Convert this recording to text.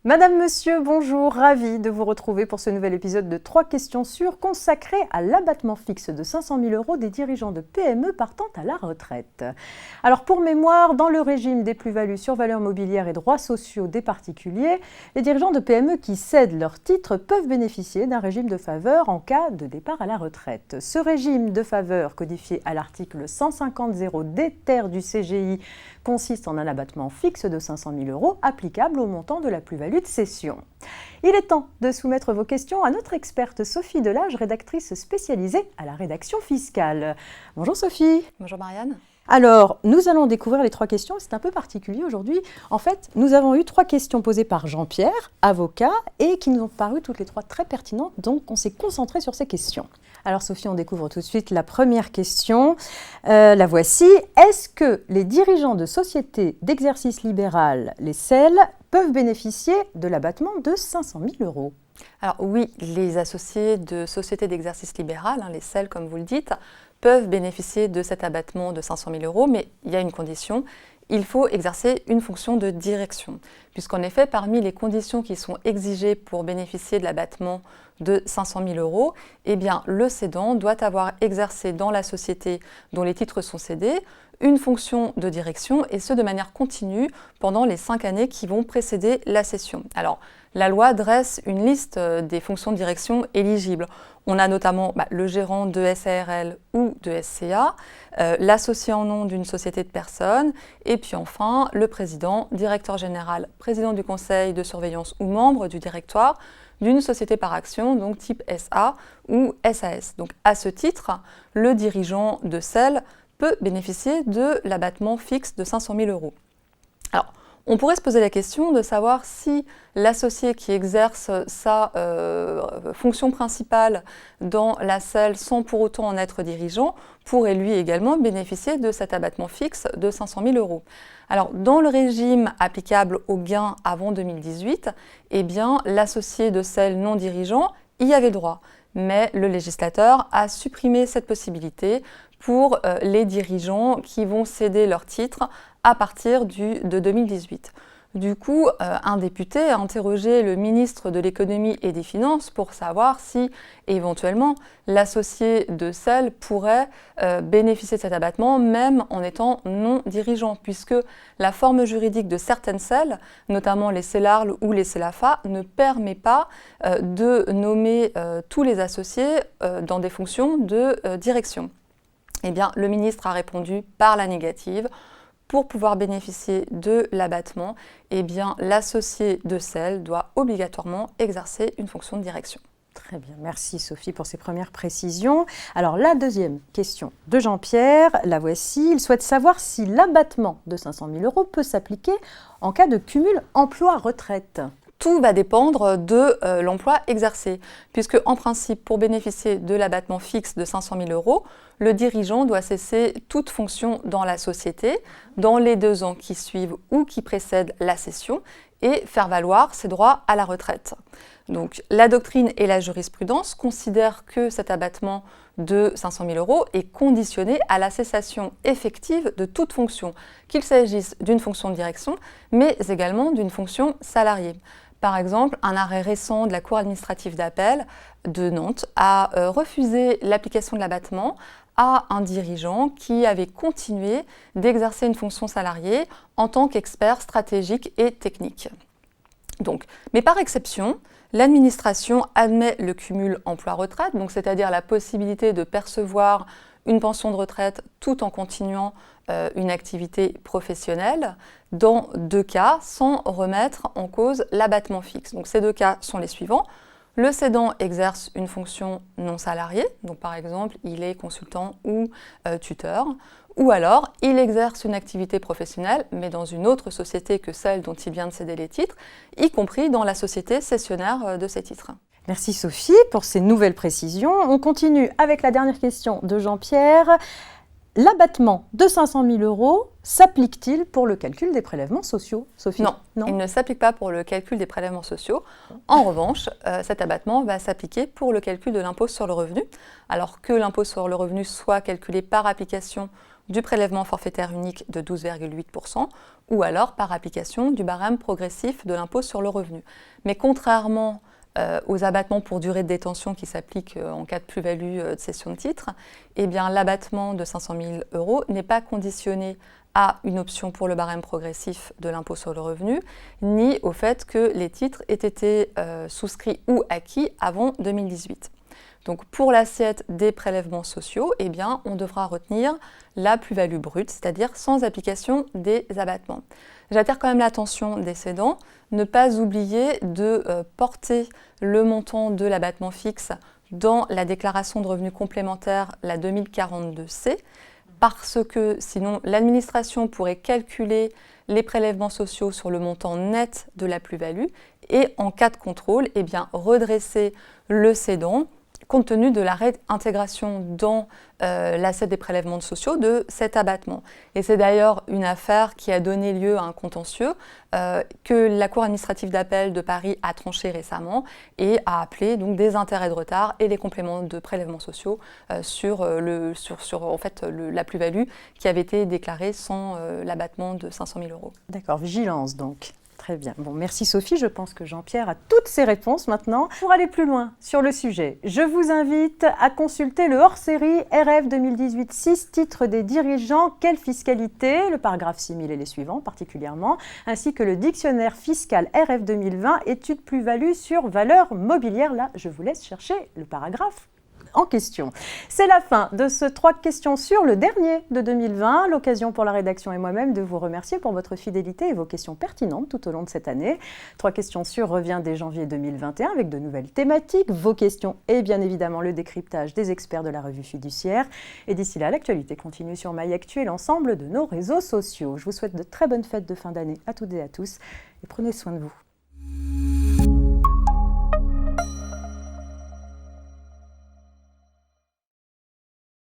Madame, Monsieur, bonjour, ravie de vous retrouver pour ce nouvel épisode de 3 questions sûres consacré à l'abattement fixe de 500 000 € des dirigeants de PME partant à la retraite. Alors pour mémoire, dans le régime des plus-values sur valeurs mobilières et droits sociaux des particuliers, les dirigeants de PME qui cèdent leurs titres peuvent bénéficier d'un régime de faveur en cas de départ à la retraite. Ce régime de faveur, codifié à l'article 150.0 des terres du CGI, consiste en un abattement fixe de 500 000 € applicable au montant de la plus-value de cession. Il est temps de soumettre vos questions à notre experte Sophie Delage, rédactrice spécialisée à la rédaction fiscale. Bonjour Sophie. Bonjour Marianne. Alors, nous allons découvrir les 3 questions. C'est un peu particulier aujourd'hui. En fait, nous avons eu 3 questions posées par Jean-Pierre, avocat, et qui nous ont paru toutes les 3 très pertinentes. Donc, on s'est concentré sur ces questions. Alors Sophie, on découvre tout de suite la première question. La voici. Est-ce que les dirigeants de sociétés d'exercice libéral, les SEL, peuvent bénéficier de l'abattement de 500 000 €? Alors oui, les associés de sociétés d'exercice libéral, les SEL comme vous le dites, peuvent bénéficier de cet abattement de 500 000 €, mais il y a une condition. Il faut exercer une fonction de direction, puisqu'en effet, parmi les conditions qui sont exigées pour bénéficier de l'abattement de 500 000 €, eh bien, le cédant doit avoir exercé dans la société dont les titres sont cédés une fonction de direction, et ce de manière continue pendant les 5 années qui vont précéder la cession. Alors, la loi dresse une liste des fonctions de direction éligibles. On a notamment le gérant de SARL ou de SCA, l'associé en nom d'une société de personnes, et puis enfin le président, directeur général, président du conseil de surveillance ou membre du directoire d'une société par action, donc type SA ou SAS. Donc à ce titre, le dirigeant de SEL peut bénéficier de l'abattement fixe de 500 000 €. Alors, on pourrait se poser la question de savoir si l'associé qui exerce sa fonction principale dans la SEL sans pour autant en être dirigeant pourrait lui également bénéficier de cet abattement fixe de 500 000 €. Alors, dans le régime applicable aux gains avant 2018, eh bien, l'associé de SEL non dirigeant y avait droit. Mais le législateur a supprimé cette possibilité pour les dirigeants qui vont céder leurs titres à partir de 2018. Du coup, un député a interrogé le ministre de l'économie et des finances pour savoir si, éventuellement, l'associé de SEL pourrait bénéficier de cet abattement, même en étant non dirigeant, puisque la forme juridique de certaines SEL, notamment les SELARL ou les SELAFA, ne permet pas de nommer tous les associés dans des fonctions de direction. Eh bien, le ministre a répondu par la négative. Pour pouvoir bénéficier de l'abattement, eh bien, l'associé de SEL doit obligatoirement exercer une fonction de direction. Très bien, merci Sophie pour ces premières précisions. Alors la deuxième question de Jean-Pierre, la voici. Il souhaite savoir si l'abattement de 500 000 € peut s'appliquer en cas de cumul emploi-retraite. Tout va dépendre de l'emploi exercé, puisque en principe, pour bénéficier de l'abattement fixe de 500 000 €, le dirigeant doit cesser toute fonction dans la société dans les 2 ans qui suivent ou qui précèdent la cession et faire valoir ses droits à la retraite. Donc, la doctrine et la jurisprudence considèrent que cet abattement de 500 000 € est conditionné à la cessation effective de toute fonction, qu'il s'agisse d'une fonction de direction, mais également d'une fonction salariée. Par exemple, un arrêt récent de la Cour administrative d'appel de Nantes a refusé l'application de l'abattement à un dirigeant qui avait continué d'exercer une fonction salariée en tant qu'expert stratégique et technique. Donc, mais par exception, l'administration admet le cumul emploi-retraite, donc c'est-à-dire la possibilité de percevoir une pension de retraite tout en continuant une activité professionnelle, dans 2 cas, sans remettre en cause l'abattement fixe. Donc ces 2 cas sont les suivants. Le cédant exerce une fonction non salariée, donc par exemple, il est consultant ou tuteur, ou alors il exerce une activité professionnelle, mais dans une autre société que celle dont il vient de céder les titres, y compris dans la société cessionnaire de ces titres. Merci Sophie pour ces nouvelles précisions. On continue avec la dernière question de Jean-Pierre. L'abattement de 500 000 € s'applique-t-il pour le calcul des prélèvements sociaux, Sophie? Non, il ne s'applique pas pour le calcul des prélèvements sociaux. En revanche, cet abattement va s'appliquer pour le calcul de l'impôt sur le revenu. Alors que l'impôt sur le revenu soit calculé par application du prélèvement forfaitaire unique de 12,8% ou alors par application du barème progressif de l'impôt sur le revenu. Mais contrairement aux abattements pour durée de détention qui s'appliquent en cas de plus-value de cession de titres, eh bien l'abattement de 500 000 € n'est pas conditionné à une option pour le barème progressif de l'impôt sur le revenu, ni au fait que les titres aient été souscrits ou acquis avant 2018. Donc pour l'assiette des prélèvements sociaux, eh bien, on devra retenir la plus-value brute, c'est-à-dire sans application des abattements. J'attire quand même l'attention des cédants, ne pas oublier de porter le montant de l'abattement fixe dans la déclaration de revenus complémentaires, la 2042C, parce que sinon l'administration pourrait calculer les prélèvements sociaux sur le montant net de la plus-value et en cas de contrôle, eh bien, redresser le cédant compte tenu de la réintégration dans l'assiette des prélèvements sociaux de cet abattement. Et c'est d'ailleurs une affaire qui a donné lieu à un contentieux que la Cour administrative d'appel de Paris a tranché récemment et a appelé donc des intérêts de retard et des compléments de prélèvements sociaux sur la plus-value qui avait été déclarée sans l'abattement de 500 000 €. D'accord, vigilance donc. Très bien. Bon, merci Sophie. Je pense que Jean-Pierre a toutes ses réponses maintenant. Pour aller plus loin sur le sujet, je vous invite à consulter le hors-série RF 2018 6 titres des dirigeants, quelle fiscalité, le paragraphe 6000 et les suivants particulièrement, ainsi que le dictionnaire fiscal RF 2020 études plus-value sur valeur mobilière. Là, je vous laisse chercher le paragraphe en question. C'est la fin de ce 3 questions sur le dernier de 2020. L'occasion pour la rédaction et moi-même de vous remercier pour votre fidélité et vos questions pertinentes tout au long de cette année. 3 questions sur revient dès janvier 2021 avec de nouvelles thématiques, vos questions et bien évidemment le décryptage des experts de la revue Fiduciaire. Et d'ici là, l'actualité continue sur MyActu et l'ensemble de nos réseaux sociaux. Je vous souhaite de très bonnes fêtes de fin d'année à toutes et à tous et prenez soin de vous.